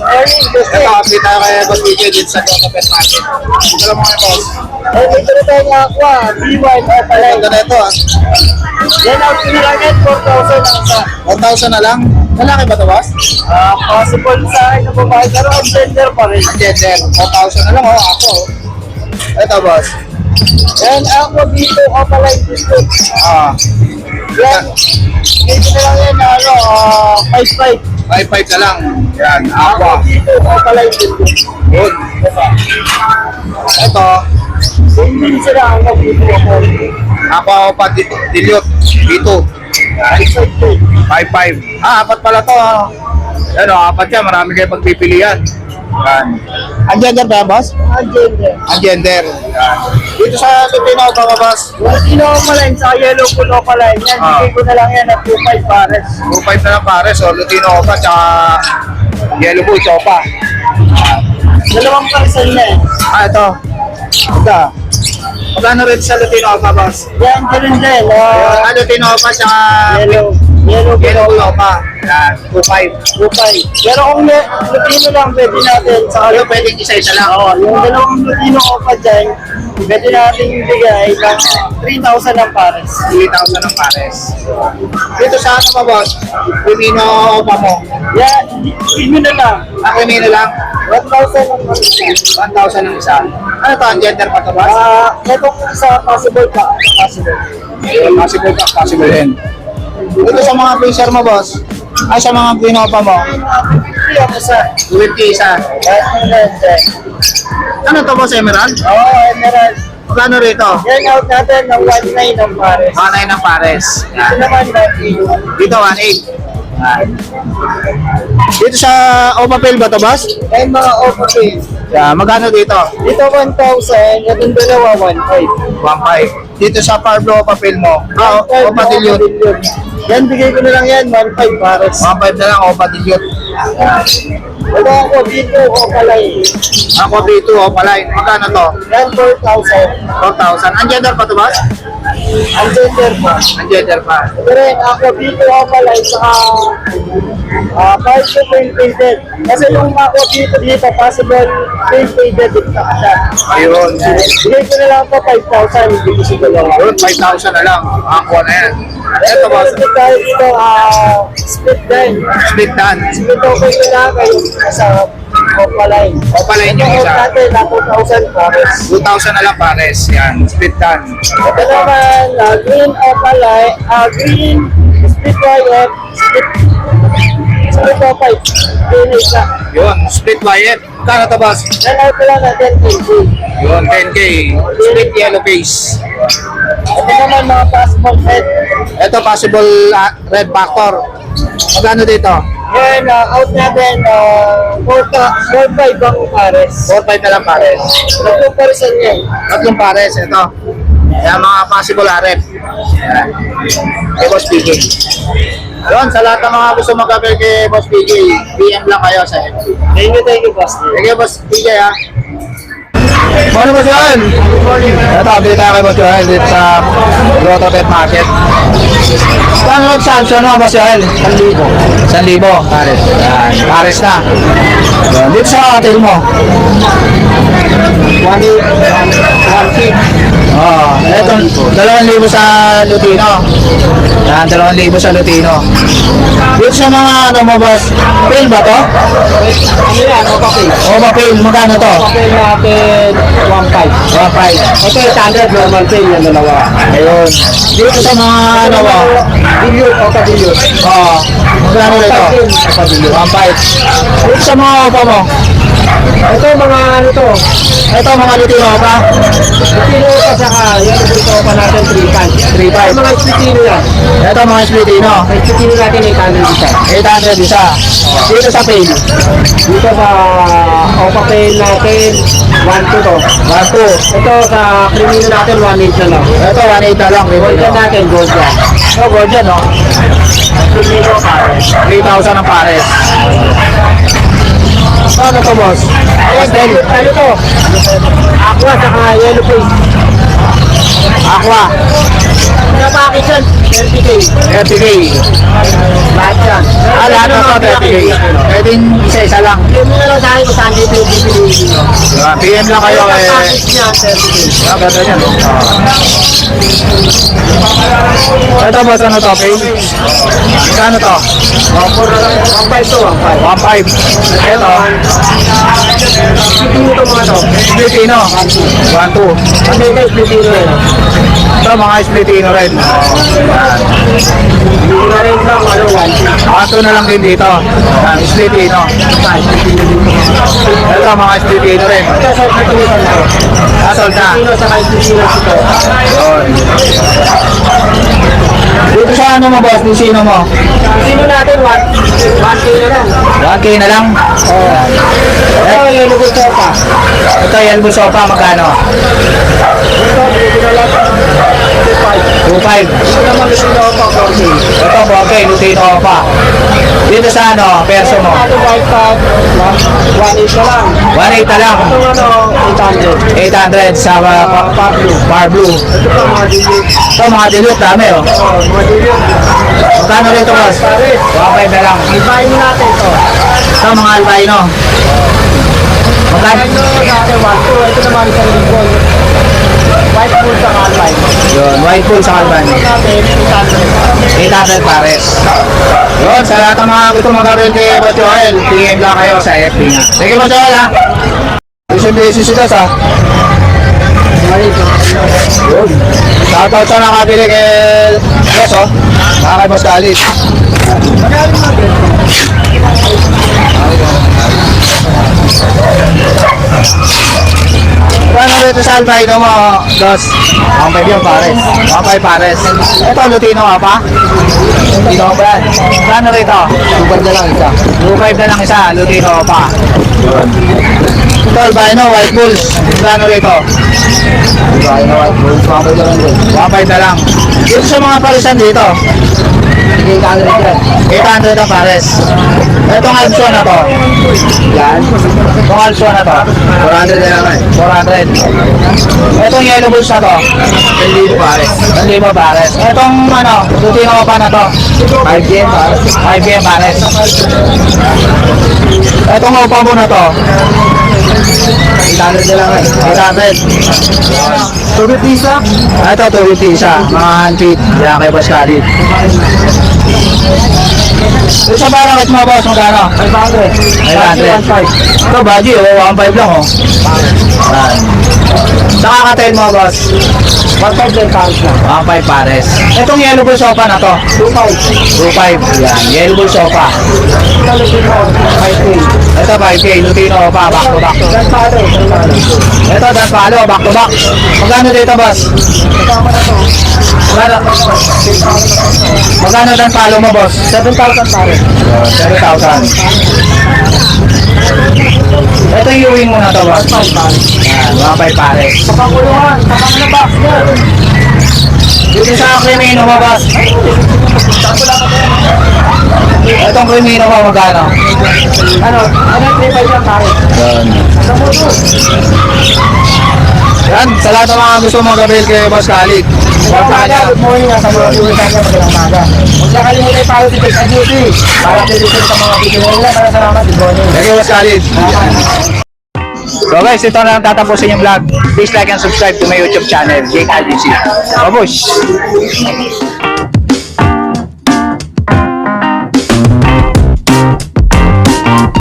morning, boss. Ito, update tayo kay Boss PJ dito sa Grotto Pet Market. Ito lang mga boss. Ay, may dala tayong aqua, B1, Opalay. Ganda na ito ah. Yan out ko nila net, 4,000 ang isa. 1,000 na lang. Lalaki ba ito boss? Possible sa akin na babae, pero ang gender pa rin. Gender. 4,000 na lang oh. Ako oh. Ito boss. Yan, aqua dito, Opalay dito. Yan, dito na lang yan, 5,500. 5,500 na lang. Yan. Aqua. Dito, Opalay dito. Good. Ito. Hindi sila ang dito ako. Aqua o pa dilute. Dito. 5,500. Apat pala to. Yan o, apat yan. Marami kayo pagpipilian. Yan. Ang gender ba, boss? Ang gender. Ang gender. Yan. Dito sa Lutino ba, boss? Latino Opalay, sa yellow pool Opalay. Yan, bigay ko na lang yan at 2,500 pares. 2,500 na lang pares. O, Lutino pa, tsaka Yellow Bull, Chopa. Dalawang parcel na eh. Ito. Ito. Magkano rin sa Lutino pa, boss? Yan, ganun din. Lutino pa, tsaka Yellow Yellow pool Bull pa. Yan. 2,500. 2,500. Pero kung Latino lang, pwede natin. Sa Ano, pwedeng isa-isa lang. Oo, yung dalawang Latino Opa dyan, pwede natin bigay ng 3,000 ang pares. 3,000 ang pares. Dito sa ano pa, boss? Lumino pa mo. Yan, yun na lang. Lumino lang. 1,000 ang pares. 1,000 ang isa. Ano to? Ang gender pa to, boss? Itong sa possible pa. Possible. Possible ka, possible din. Dito sa mga freezer mo, boss. Ay, sa mga pinopa mo. Hindi ako sa 250 isa. Ano to, boss? Emerald? Oo, Emerald. Magkano rito? Yan out natin ng 1,900 ang pares. Manay ng pares. Ito naman natin. Dito, 1,800. Dito sa Opapel ba to, boss? Ay mga Opapel. Yeah, magkano dito? Dito 1,000, itong dalawa 1,500. 1,500. Dito sa Parblo Opapel mo. Opadilyot. Yan, bigay ko na lang yan, 1,500 pares. 1,500 na lang, Opadilyot. Wala ako dito, Opalay. Ako dito, Opaline. Magkano to? Yan, 4,000. 4,000. Ang gender pa to, boss? Ang gender pa. Ang gender pa. Pero ako dito, Opalay, saka partial paint painted. Kasi yung ako dito, possible paint painted din sa siya. Ayun. Bigay ko na lang po 5,000, hindi ko siguro. Ayun, 5,000 na lang. Ako na yan. Ito, boss. Ito tayo dito, split din. Split dan. Split okay ko lang kayo sa Opalay. Opaline yung Ito isa. natin, na 2,000 pares. 2,000 na lang pares. Yan. Split dan. Ito naman, green Opalay, green, split wire, split opay. Green isa. Yun. Split wire. Magkano to, boss? Yan out lang natin, 10K. Yun, 10K. Split yellow case. Ito naman mga passport head. Ito, possible red factor. Magkano dito? Yan, out natin, 4,500 ang pares. 4,500 na lang pares. Tatlong person yan. Tatlong pares. Ito. Yan, mga possible red. Yan. Kay Boss PJ. Yun, sa lahat ng mga gusto mag-apply kay Boss PJ, PM lang kayo sa FB. Thank you, boss. Sige, Boss PJ ha. Ano ba yan? Ito, update tayo kay Boss Joel dito sa Grotto Pet Market. Paano nag-sanction mo, Boss Joel? 1,000. 1,000. Pares. Yan, pares na. Yan, dito sa hotel mo. 1,000. Oh, eto, 2,000 sa Lutino. Yan, 2,000 sa Lutino. Dito sa mga ano mo, boss, pail ba to? Ano yan, Opapel? Opa pail, magkano to? Opapel natin, 1,500. 1,500. Ito, standard normal pain yung dalawa. Ayun. Dito sa mga ano mo, Billion, Opapel. oh, magkano nito? 1,500. Dito sa mga opa mo, Ito, mga ano to, ito mga Lutino opa, Pilipino pa saka, yan dito pa natin 3,500. 3,500. Mga Pilipino yan. Ito mga Lutino, May Pilipino natin 800 isa. 800 isa. Dito sa pail, Dito sa Opapel natin, 1,200 to. 1,200. Ito sa Crimino natin, 1,800 na lang. Ito 1,800 na lang. Golden natin, gold yan. Oh, Gordon, no? Crimino pares. 3,000 ang pares. Ano to, boss? Pastel. Ano to? Aqua saka yellow face. Aqua. Sa package yan, 30K. 30K. Lahat yan. Lahat na to, 30K. Pwede isa-isa lang. Yung mga lang sa akin kung saan dito yung bibili. PM lang kayo Ang eh. package niya, 30K. Ganda yan. Ito boss, ano to? Pay? Ano to? 1.5 to 1.5. 1.5. Ito. Ito mga to. Splitino. 1.2. Kasi ito, Filipino rin. Ito mga Splitino rin. Hindi na rin lang, 1.2. Ato na lang din dito. Yan, Splitino. Ito mga Splitino rin. Ito sa Filipino to. Asol na. Filipino sa Filipino ito. Yun. Dito sa ano mo boss, di sino mo? Sino natin, 1K na lang. 1K na lang? Ito, yung lugo sopa. Ito, Yelbo Sopa, magkano? Ito, bibili na lang. 2.5. 2.5. Ito naman bibili na ako, 4K. Ito, okay, Lutino pa. Dito sa ano, perso mo? Ito, white tag, 1.8 na lang. 1.8 na lang. Ito, 800. 800 sa Bar Blue. Ito pa, mga dilute. Ito, mga dilute, dami oh. Mga dilute. Magkano rito boss? Pares. 1.5 na lang. Ibahin mo natin ito. Ito, mga albino. Magkano? Ito natin, 1.2. Ito naman, isang ribbon. White full sa kalbay. Yun, white pool sa albino. Ito natin, 800. 800 pares. Yun, sa lahat ng mga gusto mag-avail kay Boss Joel, PM lang kayo sa FB niya. Sige Boss Joel ha. Busy sila sa. Yun. Shoutout sa nakabili kay Boss oh. Mga kay Boss Khalid. Paano rito sa albino mo, Dos? Ang baby yung pares. Ang baby pares. Ito, Lutino ka pa? Lutino ka ba yan? Paano rito? 2.5 na lang isa. 2.5 na lang isa, Lutino ka pa. Ito, albino, white bulls. Paano rito? Albino, white bulls. 1.5 na lang din. 1.5 na lang. Dito sa mga parisan dito. 800 yan. 800 ang pares. Itong also na to. Yan. Itong also na to. 400 na lang 400. Itong yellow bulls na to. 1,000 pares. 1,000 pares. Itong ano, Lutino pa na to. 5 yen pares. 5 yen pares. Itong upa mo na to. 800 na lang 800. Tubig pisa. Ito, 250 isa. Mga handfeed. Yan kay Boss Khalid. Ito sa barakit mo, boss, magkano? 500. 500. Ito, baji, oh, 1.5 lang, oh. Yan. Sa kakatail mo, boss? 1.5 din pares na. 1.5 pares. Itong yellow bull sofa na to? 2.5. 2.5. Yan, yellow bull sofa. Ito, Lutino, 5K. Ito, 5K, Lutino pa, back to back. Dan palo. Ito, das palo, back to back. Magkano dito, boss? Kasama na to. Magkano dan palo mo, boss? 7,000 pares. 7,000. Ito yung viewing mo na to, boss. 1.5 pares. Yan, 1.5 pares. Kapanguluhan. Kapang na box niya. Dito sa krimino mo, boss. Itong krimino mo, magkano? Ano? Ano 3.5 yan pares? Yan. Sa mundo. Yan, sa lahat ng mga gusto mong gabil kay Boss Khalid. Good morning sa mga viewers natin magandang umaga. Huwag na kalimutan yung follow si Tech Duty para update sa mga video nila. Maraming salamat. Good morning. Thank you, Boss Khalid. So guys, ito na lang tatapusin yung vlog. Please like and subscribe to my YouTube channel, Jake RDC. Babush!